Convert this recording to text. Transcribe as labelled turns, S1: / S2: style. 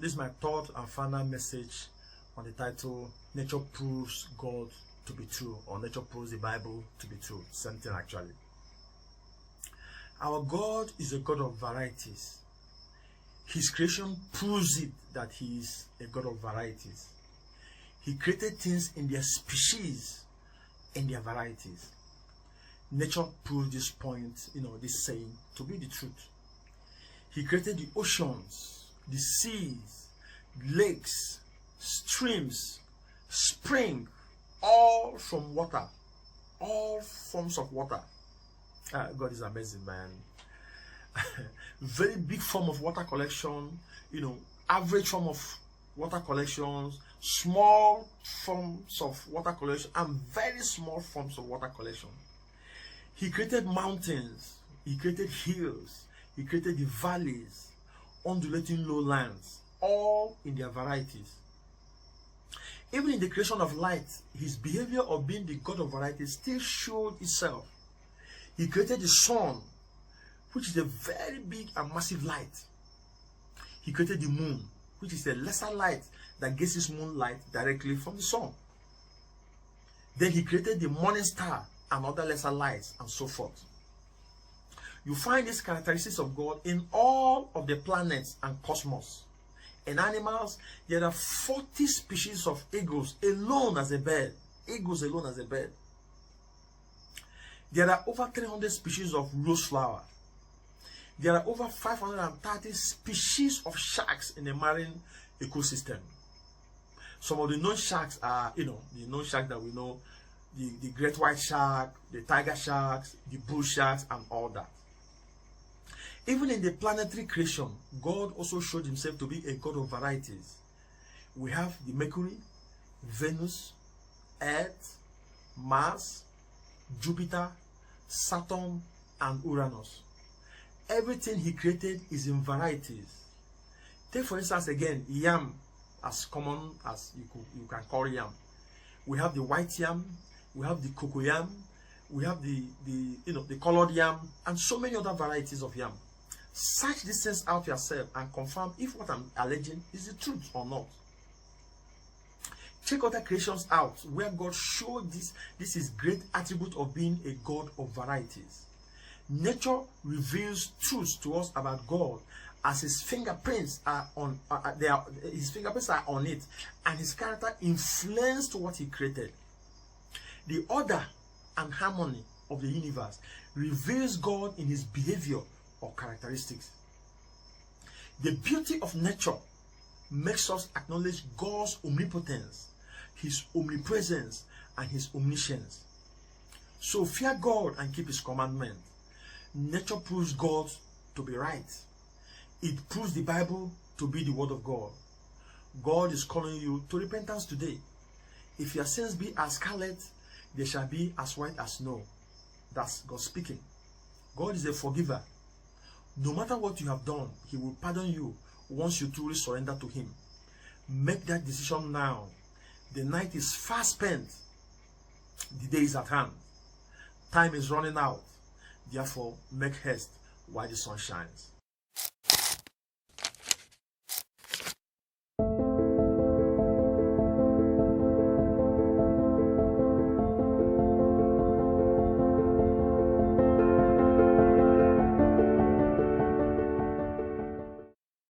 S1: This is my third and final message on the title, Nature Proves God to be True, or Nature Proves the Bible to be True. Same thing actually. Our God is a God of varieties. His creation proves it that he is a God of varieties. He created things in their species, in their varieties. Nature proves this point, this saying to be the truth. He created the oceans, the seas, lakes, streams, spring, all from water, all forms of water. God is amazing, man. Very big form of water collection, average form of water collections, small forms of water collection, and very small forms of water collection. He created mountains, he created hills, he created the valleys, undulating lowlands, all in their varieties. Even in the creation of light, his behavior of being the God of varieties still showed itself. He created the sun, which is a very big and massive light. He created the moon, which is a lesser light that gets its moonlight directly from the sun. Then he created the morning star and other lesser lights, and so forth. You find these characteristics of God in all of the planets and cosmos. In animals, there are 40 species of eagles alone as a bird. Eagles alone as a bird. There are over 300 species of rose flower. There are over 530 species of sharks in the marine ecosystem. Some of the known sharks are, the known sharks that we know, the great white shark, the tiger sharks, the bull sharks, and all that. Even in the planetary creation, God also showed himself to be a God of varieties. We have the Mercury, Venus, Earth, Mars, Jupiter, Saturn, and Uranus. Everything he created is in varieties. Take for instance again, yam, as common as you can call yam. We have the white yam, we have the cocoa yam, we have the colored yam, and so many other varieties of yam. Search these things out yourself and confirm if what I'm alleging is the truth or not. Check other creations out where God showed this is great attribute of being a God of varieties. Nature reveals truths to us about God as his fingerprints are on it, and his character influenced what he created. The order and harmony of the universe reveals God in his behavior or characteristics. The beauty of nature makes us acknowledge God's omnipotence, his omnipresence, and his omniscience. So fear God and keep his commandment. Nature proves God to be right. It proves the Bible to be the word of God. God is calling you to repentance today. If your sins be as scarlet, they shall be as white as snow. That's God speaking. God is a forgiver. No matter what you have done, he will pardon you once you truly surrender to him. Make that decision now. The night is fast spent. The day is at hand. Time is running out. Therefore, make haste while the sun shines.